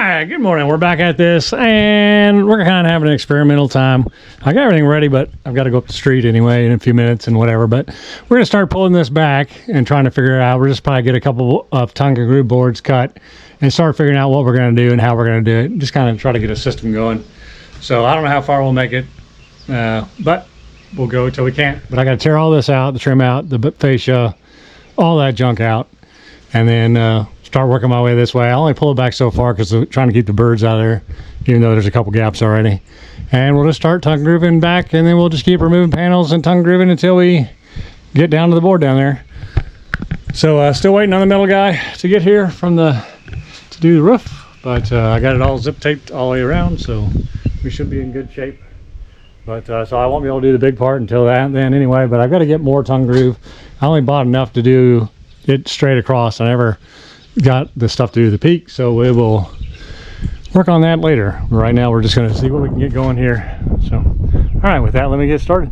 Alright, good morning. We're back at this, and we're kind of having an experimental time. I got everything ready, but I've got to go up the street anyway in a few minutes and whatever. But we're going to start pulling this back and trying to figure it out. We're just probably get a couple of tongue and groove boards cut and start figuring out what we're going to do and how we're going to do it. Just kind of try to get a system going. So I don't know how far we'll make it, but we'll go till we can't. But I got to tear all this out, the trim out, the fascia, all that junk out, and then start working my way this way. I only pull it back so far because I'm trying to keep the birds out of there, even though there's a couple gaps already. And we'll just start tongue grooving back, and then we'll just keep removing panels and tongue grooving until we get down to the board down there. So still waiting on the metal guy to get here to do the roof, but I got it all zip taped all the way around, so we should be in good shape. But so I won't be able to do the big part until then anyway, but I've got to get more tongue groove. I only bought enough to do it straight across. I never got the stuff to do the peak, so we will work on that later. Right now we're just going to see what we can get going here. So all right, with that, let me get started.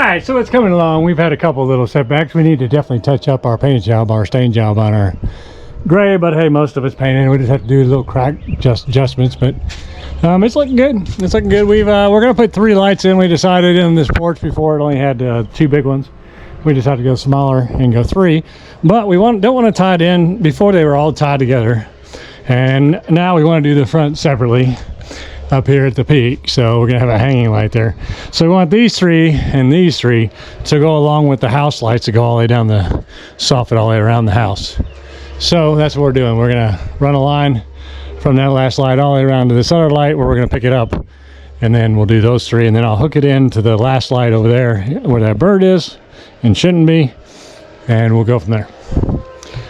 right, so it's coming along. We've had a couple little setbacks. We need to definitely touch up our paint job, our stain job on our gray, but hey, most of it's painted. We just have to do little crack adjustments, but it's looking good. It's looking good. We're gonna put 3 lights in. We decided in this porch before it only had 2 big ones. We decided to go smaller and go 3, but we don't want to tie it in. Before they were all tied together, and now we want to do the front separately up here at the peak. So we're gonna have a hanging light there. So we want these 3 and these 3 to go along with the house lights to go all the way down the soffit all the way around the house. So that's what we're doing. We're gonna run a line from that last light all the way around to this other light where we're gonna pick it up, and then we'll do those 3, and then I'll hook it into the last light over there where that bird is and shouldn't be, and we'll go from there.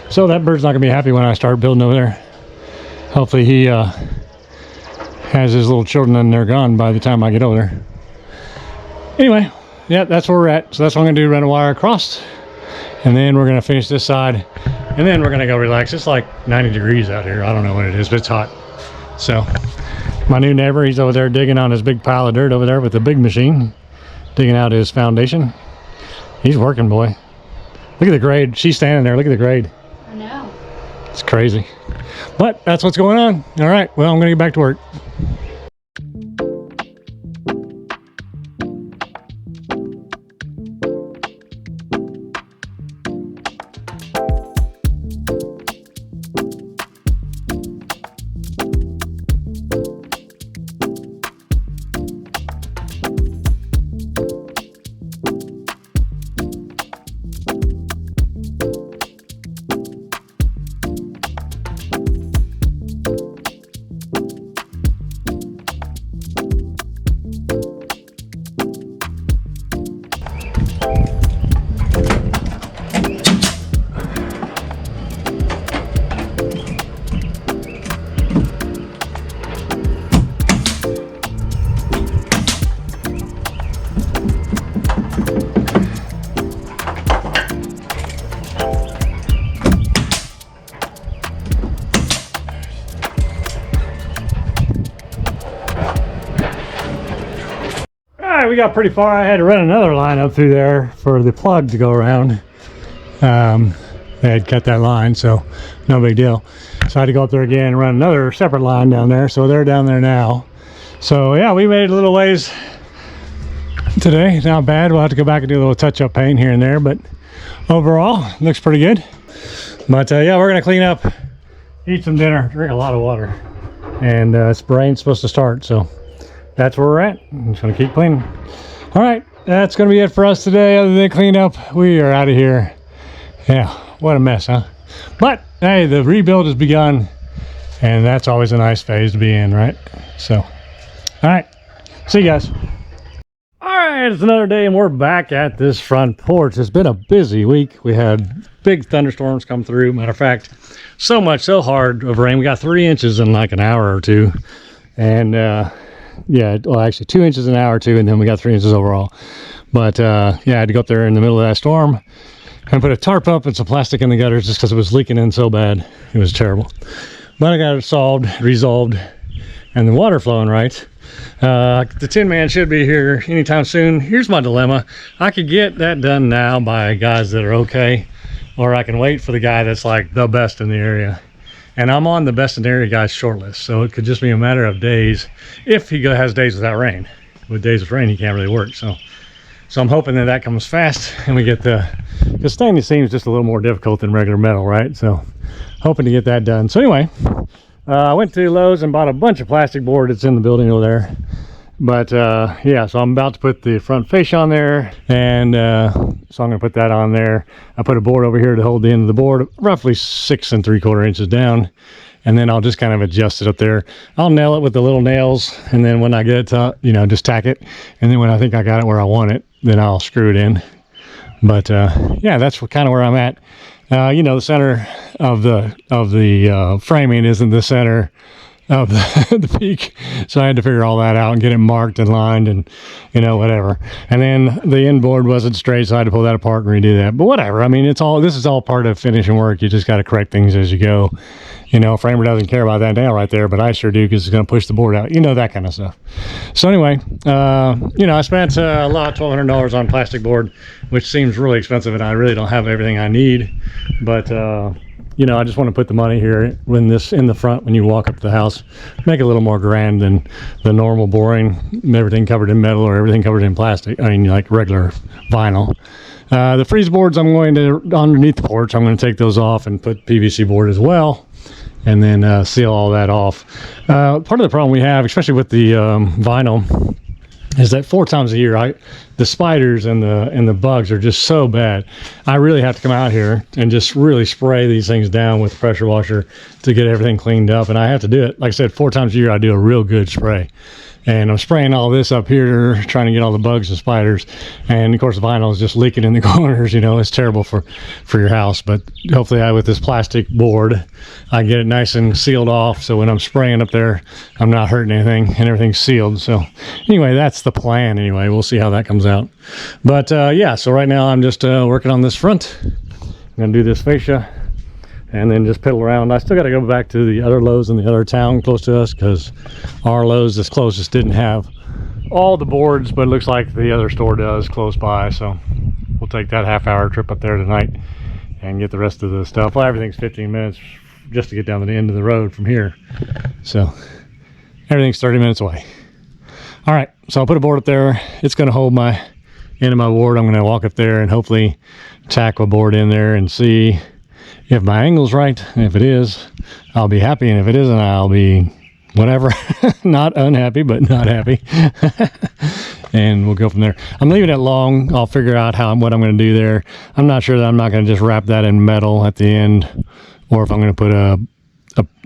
So that bird's not gonna be happy when I start building over there. Hopefully he has his little children and they're gone by the time I get over there. Anyway, yeah, that's where we're at. So that's what I'm gonna do, run a wire across, and then we're gonna finish this side, and then we're gonna go relax. It's like 90 degrees out here. I don't know what it is, but it's hot. So my new neighbor, he's over there digging on his big pile of dirt over there with the big machine, digging out his foundation. He's working, boy. Look at the grade. She's standing there. Look at the grade. I know. It's crazy. But that's what's going on. All right. Well, I'm going to get back to work. We got pretty far. I had to run another line up through there for the plug to go around. They had cut that line, so no big deal. So I had to go up there again and run another separate line down there. So they're down there now. So yeah, we made a little ways today. Not bad. We'll have to go back and do a little touch-up paint here and there, but overall, looks pretty good. But yeah, we're gonna clean up, eat some dinner, drink a lot of water, and spraying's supposed to start. So that's where we're at. I'm just gonna keep cleaning. All right, that's gonna be it for us today. Other than cleanup, we are out of here. Yeah, what a mess, huh? But hey, the rebuild has begun, and that's always a nice phase to be in, right? So, all right, see you guys. All right, it's another day, and we're back at this front porch. It's been a busy week. We had big thunderstorms come through. Matter of fact, so hard of rain. We got 3 inches in like an hour or two, and yeah, well, actually 2 inches an hour or two, and then we got 3 inches overall. But yeah, I had to go up there in the middle of that storm and put a tarp up and some plastic in the gutters just because it was leaking in so bad. It was terrible. But I got it resolved, and the water flowing right. The Tin Man should be here anytime soon. Here's my dilemma. I could get that done now by guys that are okay, or I can wait for the guy that's like the best in the area. And I'm on the best in the area guys short list, so it could just be a matter of days if he has days without rain. With days with rain, he can't really work. So I'm hoping that comes fast, and we get because stainless seems just a little more difficult than regular metal, right? So hoping to get that done. So anyway, I went to Lowe's and bought a bunch of plastic board that's in the building over there. But yeah, so I'm about to put the front fascia on there, and so I'm gonna put that on there. I put a board over here to hold the end of the board, roughly 6 3/4 inches down, and then I'll just kind of adjust it up there. I'll nail it with the little nails, and then when I get it to, just tack it, and then when I think I got it where I want it, then I'll screw it in. But yeah, that's kind of where I'm at. The center of the framing isn't the center of the peak. So I had to figure all that out and get it marked and lined and, you know, whatever. And then the end board wasn't straight, so I had to pull that apart and redo that. But whatever. I mean, this is all part of finishing work. You just got to correct things as you go. You know, Framer doesn't care about that nail right there, but I sure do, because it's going to push the board out. You know, that kind of stuff. So anyway, you know, I spent a lot, $1,200 on plastic board, which seems really expensive, and I really don't have everything I need. But, you know, I just want to put the money here when this in the front when you walk up to the house, make it a little more grand than the normal boring, everything covered in metal or everything covered in plastic. I mean, like regular vinyl. The freeze boards, I'm going to, underneath the porch, I'm going to take those off and put PVC board as well, and then seal all that off. Part of the problem we have, especially with the vinyl, is that 4 times a year, the spiders and the bugs are just so bad. I really have to come out here and just really spray these things down with the pressure washer to get everything cleaned up. And I have to do it, like I said, 4 times a year, I do a real good spray. And I'm spraying all this up here, trying to get all the bugs and spiders. And of course, the vinyl is just leaking in the corners. You know, it's terrible for your house. But hopefully, with this plastic board, I get it nice and sealed off. So when I'm spraying up there, I'm not hurting anything and everything's sealed. So anyway, that's the plan. Anyway, we'll see how that comes out. But yeah, so right now I'm just working on this front. I'm gonna do this fascia and then just piddle around. I still got to go back to the other Lowe's in the other town close to us, because our Lowe's that's closest didn't have all the boards, but it looks like the other store does close by. So we'll take that half-hour trip up there tonight and get the rest of the stuff. Well, everything's 15 minutes just to get down to the end of the road from here. So everything's 30 minutes away. All right, so I'll put a board up there. It's going to hold my end of my board. I'm going to walk up there and hopefully tack a board in there and see if my angle's right. And if it is, I'll be happy. And if it isn't, I'll be whatever. Not unhappy, but not happy. And we'll go from there. I'm leaving it long. I'll figure out what I'm going to do there. I'm not sure that I'm not going to just wrap that in metal at the end, or if I'm going to put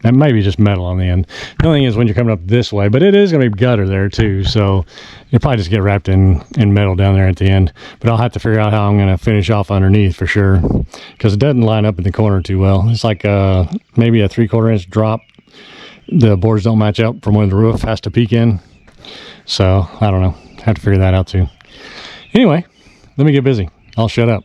that might be just metal on the end. The only thing is when you're coming up this way, but it is going to be gutter there too, so you'll probably just get wrapped in metal down there at the end. But I'll have to figure out how I'm going to finish off underneath for sure, because it doesn't line up in the corner too well. It's like maybe a 3/4 inch drop. The boards don't match up from where the roof has to peek in, so I don't know. Have to figure that out too. Anyway, let me get busy. I'll shut up.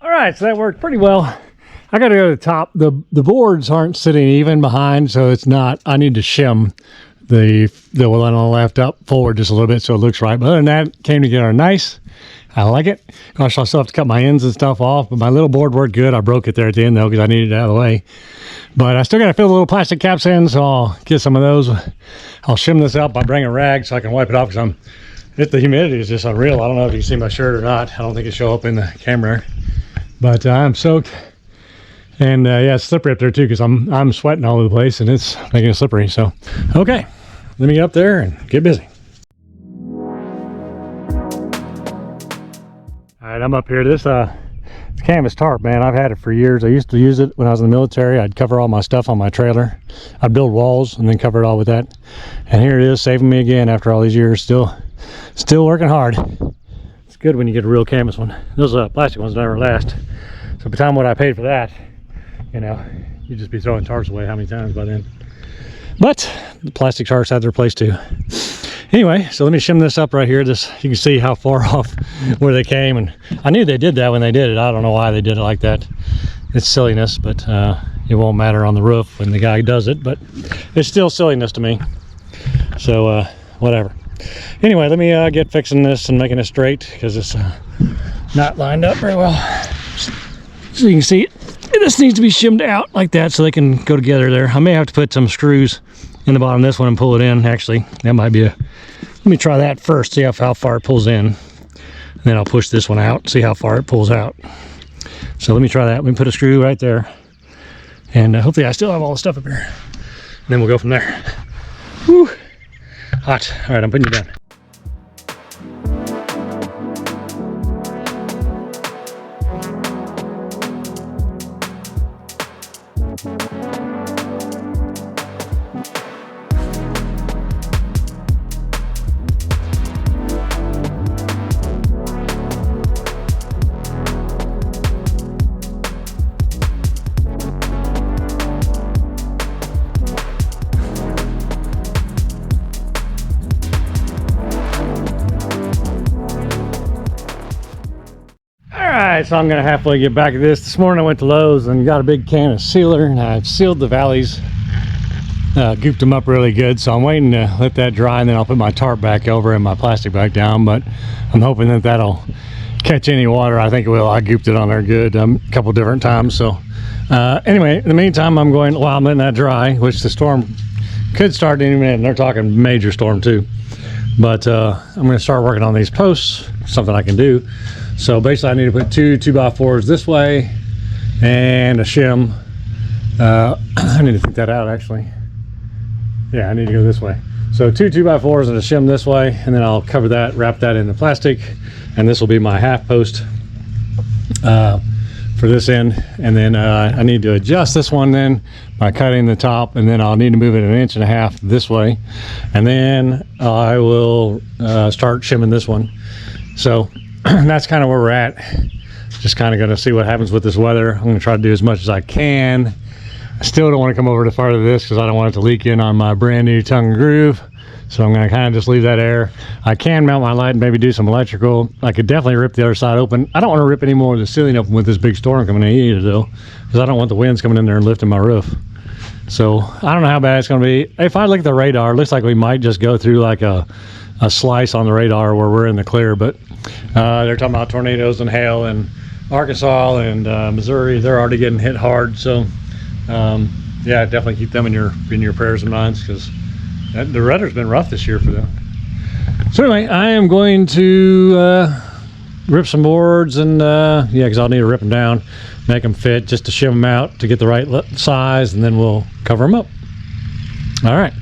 All right, so that worked pretty well. I got to go to the top. The boards aren't sitting even behind, so it's not. I need to shim the one on the left up forward just a little bit so it looks right. But other than that, it came together nice. I like it. Gosh, I still have to cut my ends and stuff off, but my little board worked good. I broke it there at the end though because I needed it out of the way. But I still got to fill the little plastic caps in, so I'll get some of those. I'll shim this up by bringing a rag so I can wipe it off, because The humidity is just unreal. I don't know if you can see my shirt or not. I don't think it show up in the camera, but I'm soaked. And yeah, it's slippery up there too, because I'm sweating all over the place and it's making it slippery. So, okay, let me get up there and get busy. All right, I'm up here. This canvas tarp, man, I've had it for years. I used to use it when I was in the military. I'd cover all my stuff on my trailer. I'd build walls and then cover it all with that. And here it is, saving me again after all these years. Still working hard. It's good when you get a real canvas one. Those plastic ones never last. So by the time what I paid for that, you know, you'd just be throwing tarps away how many times by then. But the plastic tarps have their place too. Anyway, so let me shim this up right here. This, you can see how far off where they came, and I knew they did that when they did it. I don't know why they did it like that. It's silliness, but it won't matter on the roof when the guy does it, but it's still silliness to me. So whatever. Anyway, let me get fixing this and making it straight, because it's not lined up very well. So you can see it. This needs to be shimmed out like that so they can go together there. I may have to put some screws in the bottom of this one and pull it in. Actually, that might be let me try that first, see how far it pulls in, and then I'll push this one out, see how far it pulls out. So let me try that. Let me put a screw right there, and hopefully I still have all the stuff up here, and then we'll go from there. Whew. Hot. All right, I'm putting you down. So I'm gonna halfway get back at this. This morning I went to Lowe's and got a big can of sealer, and I've sealed the valleys, gooped them up really good. So I'm waiting to let that dry, and then I'll put my tarp back over and my plastic back down. But I'm hoping that that'll catch any water. I think it will. I gooped it on there good a couple different times. So anyway, in the meantime, I'm letting that dry, which the storm could start any minute. And they're talking major storm too. But I'm gonna start working on these posts, something I can do. So basically I need to put two 2x4s this way and a shim. I need to think that out actually. Yeah, I need to go this way. So two 2x4s and a shim this way, and then I'll cover that, wrap that in the plastic, and this will be my half post for this end. And then I need to adjust this one then by cutting the top, and then I'll need to move it 1.5 inches this way. And then I will start shimming this one. So that's kind of where we're at. Just kind of going to see what happens with this weather. I'm going to try to do as much as I can. I still don't want to come over to part of this because I don't want it to leak in on my brand new tongue and groove. So I'm going to kind of just leave that air. I can mount my light and maybe do some electrical. I could definitely rip the other side open. I don't want to rip any more of the ceiling open with this big storm coming in either though, because I don't want the winds coming in there and lifting my roof. So I don't know how bad it's going to be. If I look at the radar, it looks like we might just go through like a slice on the radar where we're in the clear, but they're talking about tornadoes and hail in Arkansas and Missouri. They're already getting hit hard. So yeah, definitely keep them in your prayers and minds, because the weather's been rough this year for them. So anyway, I am going to rip some boards, and yeah, because I'll need to rip them down, make them fit, just to shim them out to get the right size, and then we'll cover them up. All right.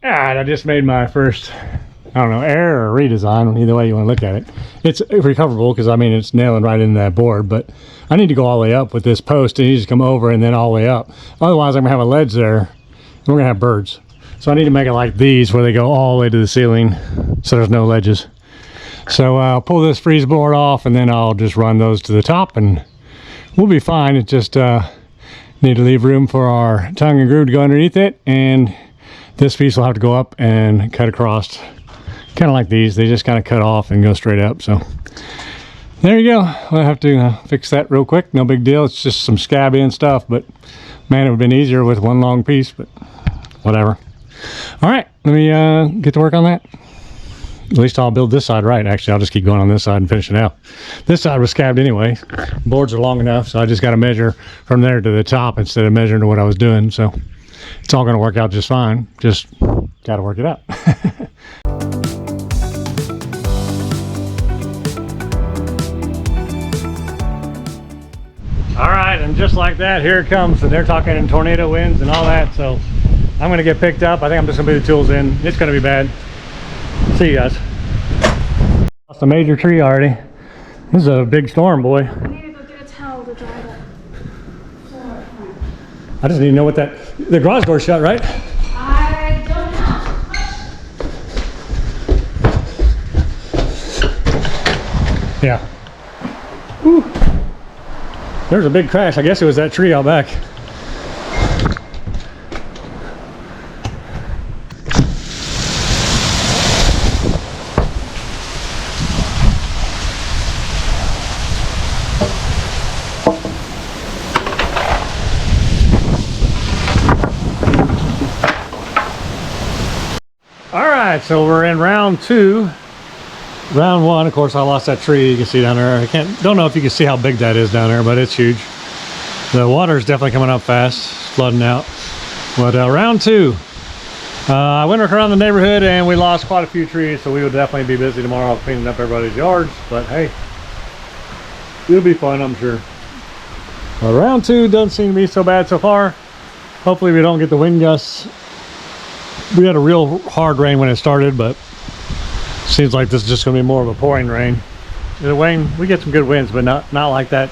Alright, I just made my first, I don't know, error or redesign, either way you want to look at it. It's recoverable because, I mean, it's nailing right into that board, but I need to go all the way up with this post and you just come over and then all the way up. Otherwise, I'm going to have a ledge there and we're going to have birds. So I need to make it like these where they go all the way to the ceiling so there's no ledges. So I'll pull this freeze board off and then I'll just run those to the top and we'll be fine. It just need to leave room for our tongue and groove to go underneath it, and this piece will have to go up and cut across, kind of like these. They just kind of cut off and go straight up. So there you go. I'll have to fix that real quick. No big deal. It's just some scab in stuff, but man, it would have been easier with one long piece, but whatever. All right, let me get to work on that. At least I'll build this side right. Actually, I'll just keep going on this side and finish it out. This side was scabbed anyway. Boards are long enough, so I just got to measure from there to the top instead of measuring to what I was doing. So it's all going to work out just fine. Just got to work it out. All right, and just like that, here it comes. And they're talking in tornado winds and all that. So I'm going to get picked up. I think I'm just going to put the tools in. It's going to be bad. See you guys. Lost a major tree already. This is a big storm, boy. I need to go get a towel to dry it up. I just need to know what the garage door's shut, right? I don't know. Yeah. Whew. There's a big crash. I guess it was that tree out back. Alright, so we're in round 2. Round 1, of course, I lost that tree you can see down there. Don't know if you can see how big that is down there, but it's huge. The water is definitely coming up fast, flooding out. But round 2, I went around the neighborhood and we lost quite a few trees, so we will definitely be busy tomorrow cleaning up everybody's yards. But hey, it'll be fun, I'm sure. But round 2 doesn't seem to be so bad so far. Hopefully we don't get the wind gusts. We had a real hard rain when it started, but seems like this is just going to be more of a pouring rain. We get some good winds, but not like that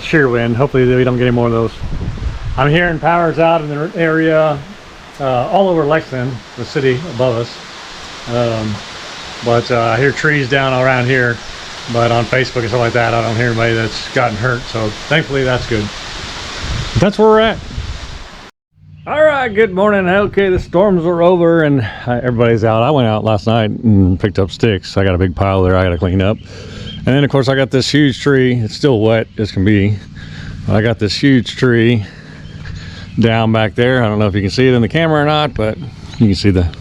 shear wind. Hopefully we don't get any more of those. I'm hearing powers out in the area all over Lexington, the city above us. But I hear trees down around here, but on Facebook and stuff like that, I don't hear anybody that's gotten hurt. So thankfully that's good. That's where we're at. All right, good morning. Okay, the storms are over and everybody's out. I went out last night and picked up sticks. I got a big pile there I got to clean up. And then, of course, I got this huge tree. It's still wet as can be. I got this huge tree down back there. I don't know if you can see it in the camera or not, but you can see the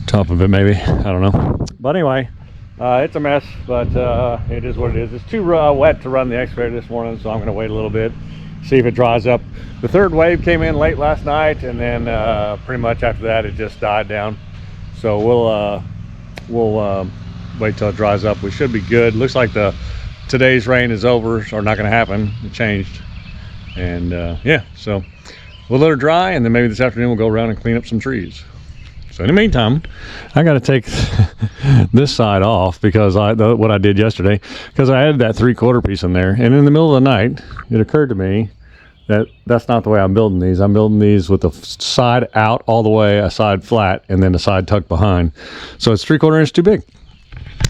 top of it maybe. I don't know. But anyway, it's a mess, but it is what it is. It's too wet to run the excavator this morning, so I'm going to wait a little bit, see if it dries up. The third wave came in late last night, and then pretty much after that it just died down. So we'll wait till it dries up. We should be good. Looks like today's rain is over, or not going to happen. It changed, and yeah, so we'll let her dry, and then maybe this afternoon we'll go around and clean up some trees. So in the meantime, I got to take this side off because what I did yesterday, because I added that 3/4 piece in there, and in the middle of the night it occurred to me that's not the way I'm building these. I'm building these with the side out all the way, a side flat, and then the side tucked behind. So it's 3/4 inch too big.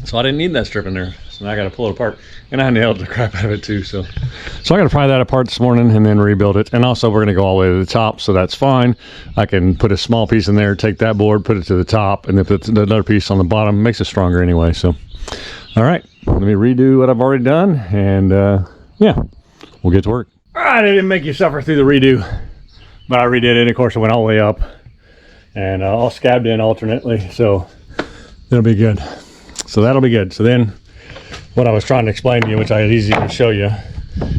So I didn't need that strip in there. So now I got to pull it apart, and I nailed the crap out of it too. So I got to pry that apart this morning and then rebuild it. And also we're going to go all the way to the top, so that's fine. I can put a small piece in there, take that board, put it to the top, and then put another piece on the bottom. It makes it stronger anyway. So all right, let me redo what I've already done, and yeah, we'll get to work. All right, I didn't make you suffer through the redo, but I redid it. Of course, it went all the way up and all scabbed in alternately, so it'll be good. So that'll be good. So then what I was trying to explain to you, which I had easy to show you,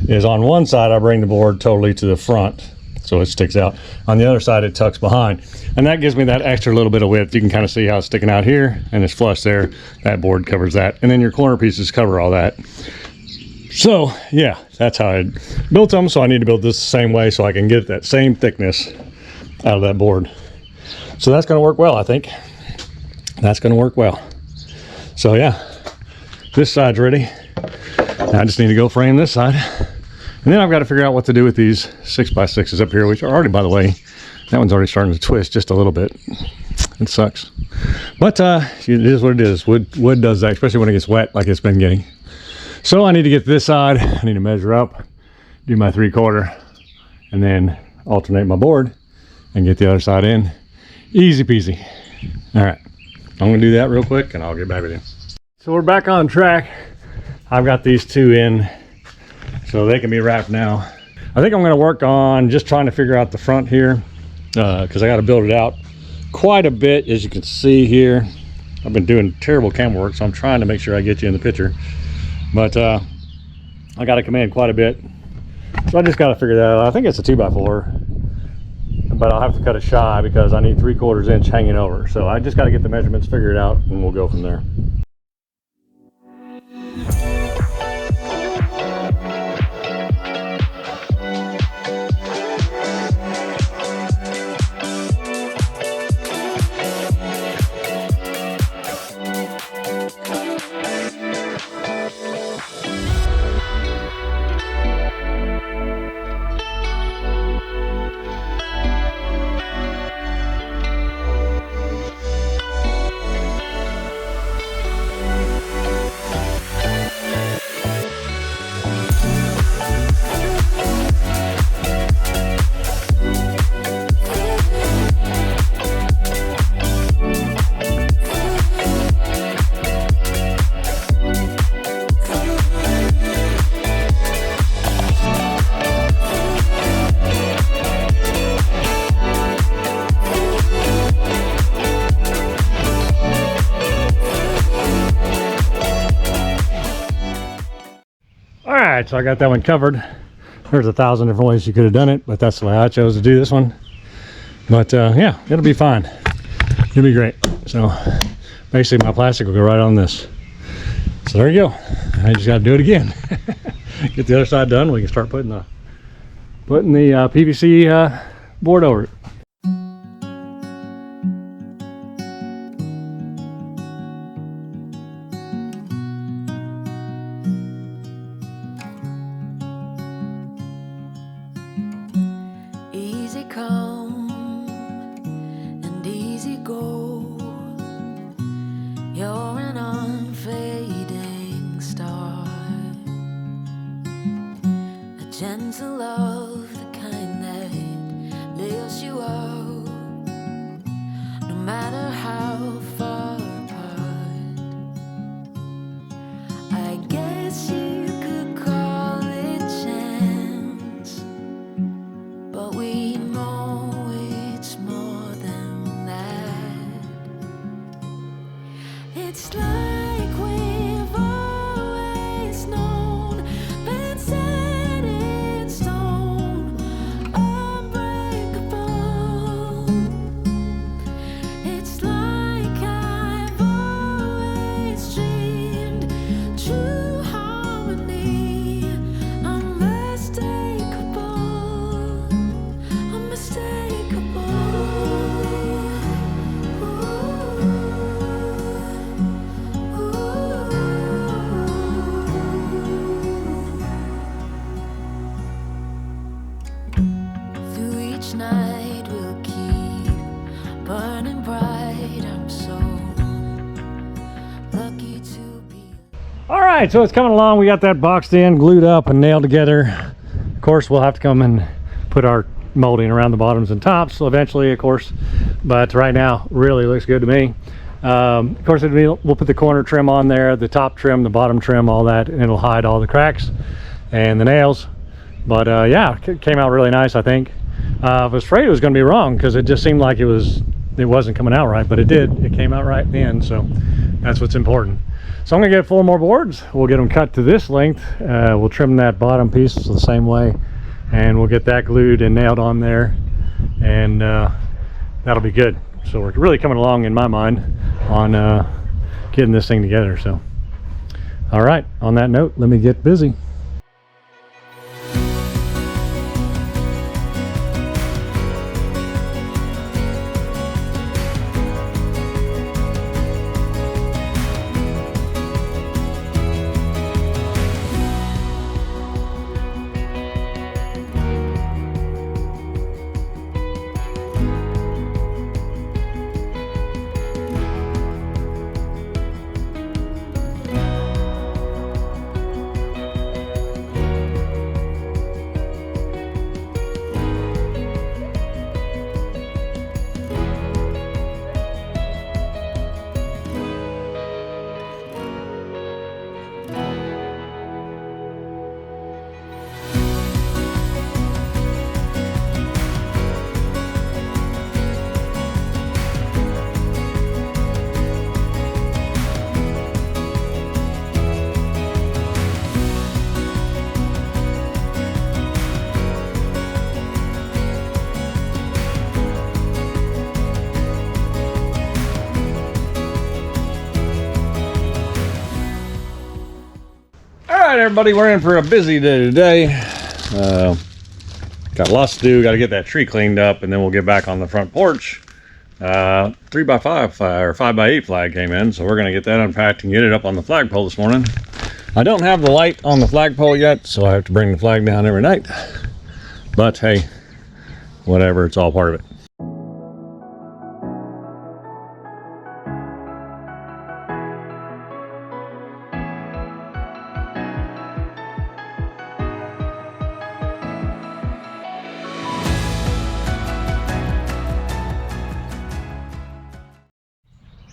is on one side I bring the board totally to the front so it sticks out. On the other side it tucks behind, and that gives me that extra little bit of width. You can kind of see how it's sticking out here, and it's flush there. That board covers that, and then your corner pieces cover all that. So yeah, that's how I built them. So I need to build this the same way so I can get that same thickness out of that board. So that's going to work well, I think. That's going to work well. So yeah, this side's ready. I just need to go frame this side. And then I've got to figure out what to do with these 6x6s up here, which are already, by the way, that one's already starting to twist just a little bit. It sucks. But it is what it is. Wood does that, especially when it gets wet like it's been getting. So I need to get this side. I need to measure up, do my 3/4, and then alternate my board and get the other side in. Easy peasy. All right, I'm gonna do that real quick and I'll get back with you. So we're back on track. I've got these two in so they can be wrapped now. I think I'm gonna work on just trying to figure out the front here because I got to build it out quite a bit, as you can see here. I've been doing terrible camera work, so I'm trying to make sure I get you in the picture. But I got to command quite a bit. So I just got to figure that out. I think it's a 2x4, but I'll have to cut it shy because I need 3/4 inch hanging over. So I just got to get the measurements figured out and we'll go from there. Alright, so I got that one covered. There's 1,000 different ways you could have done it, but that's the way I chose to do this one. But yeah, it'll be fine. It'll be great. So basically my plastic will go right on this. So there you go. I just got to do it again. Get the other side done. We can start putting the PVC board over it. Easy come and easy go. You're an unfading star, a gentle love, the kind that lifts you up, no matter how far apart. I guess you could call it chance, but we know it's more than that. It's like we've always known, been set in stone, unbreakable. It's like I've always dreamed, true harmony, unmistakable. Unmistakable. Through each night we'll keep burning bright. I'm so lucky to be. All right, so it's coming along. We got that boxed in, glued up, and nailed together. Of course, we'll have to come and put our molding around the bottoms and tops eventually, of course. But right now, really looks good to me. Of course, we'll put the corner trim on there, the top trim, the bottom trim, all that, and it'll hide all the cracks and the nails. But yeah, it came out really nice, I think. I was afraid it was going to be wrong because it just seemed like it wasn't coming out right, but it did. It came out right in the end, so that's what's important. So I'm gonna get 4 more boards. We'll get them cut to this length. We'll trim that bottom piece the same way, and we'll get that glued and nailed on there, and that'll be good. So we're really coming along, in my mind, on getting this thing together. So all right, on that note, let me get busy. right, everybody, we're in for a busy day today. Got lots to do. Got to get that tree cleaned up, and then we'll get back on the front porch. 3x5 or 5x8 flag came in, so we're going to get that unpacked and get it up on the flagpole this morning. I don't have the light on the flagpole yet, so I have to bring the flag down every night. But hey, whatever, it's all part of it.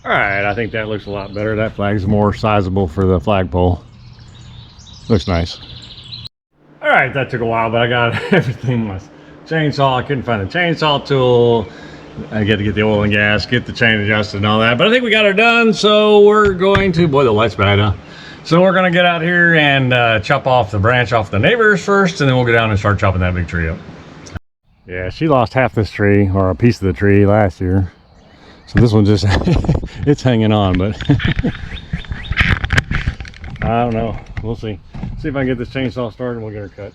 All right, I think that looks a lot better. That flag's more sizable for the flagpole. Looks nice. All right, that took a while, but I got everything. My chainsaw, I couldn't find the chainsaw tool. I get to get the oil and gas, get the chain adjusted and all that. But I think we got her done, so we're going to, boy, the light's bad, huh? So we're gonna get out here and chop off the branch off the neighbors first, and then we'll go down and start chopping that big tree up. Yeah, she lost half this tree, or a piece of the tree last year. So this one just, it's hanging on, but I don't know. We'll see. See if I can get this chainsaw started and we'll get her cut.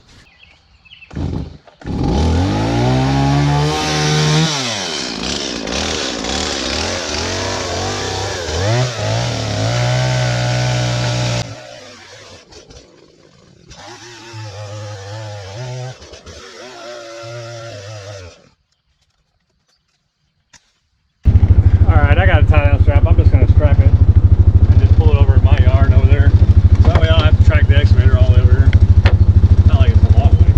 Alright, I got a tie down strap. I'm just going to strap it and just pull it over in my yard over there. So that way I'll have to track the excavator all the way over here. Not like it's a long way.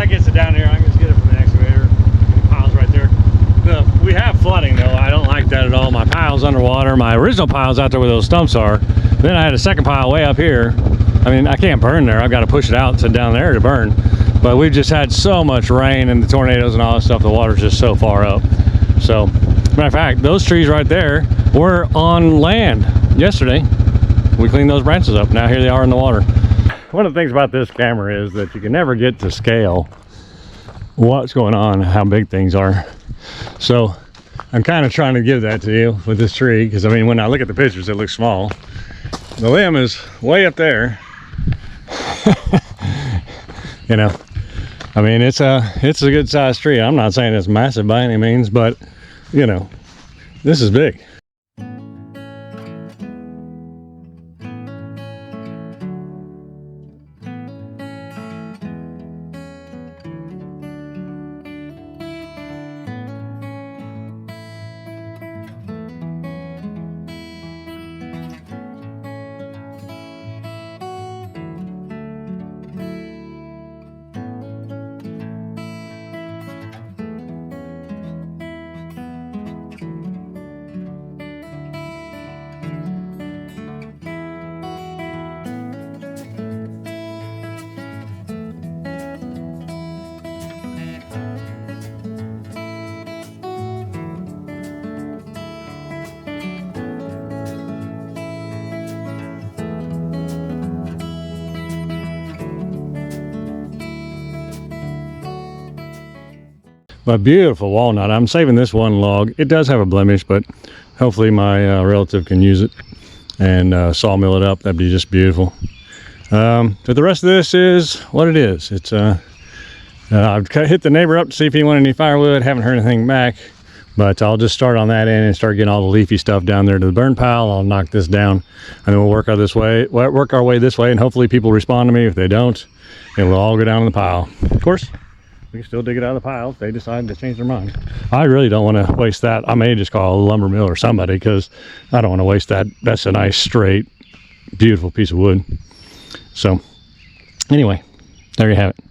Gets it down here. I can just get it from the excavator. The pile's right there. We have flooding though. I don't like that at all. My pile's underwater. My original pile's out there where those stumps are. Then I had a second pile way up here. I mean, I can't burn there. I've got to push it out to down there to burn. But we've just had so much rain and the tornadoes and all that stuff. The water's just so far up. So, matter of fact, those trees right there were on land yesterday. We cleaned those branches up. Now here they are in the water. One of the things about this camera is that you can never get to scale what's going on, how big things are. So I'm kind of trying to give that to you with this tree, because I mean, when I look at the pictures, it looks small. The limb is way up there. You know, I mean, it's a good sized tree. I'm not saying it's massive by any means, but you know, this is big. My beautiful walnut. I'm saving this one log. It does have a blemish, but hopefully my relative can use it and sawmill it up. That'd be just beautiful. But the rest of this is what it is. It's I've hit the neighbor up to see if he wanted any firewood. Haven't heard anything back, but I'll just start on that end and start getting all the leafy stuff down there to the burn pile. I'll knock this down, and then we'll work our way this way, and hopefully people respond to me. If they don't, it'll all go down in the pile. Of course, we can still dig it out of the pile if they decide to change their mind. I really don't want to waste that. I may just call a lumber mill or somebody, because I don't want to waste that. That's a nice, straight, beautiful piece of wood. So anyway, there you have it.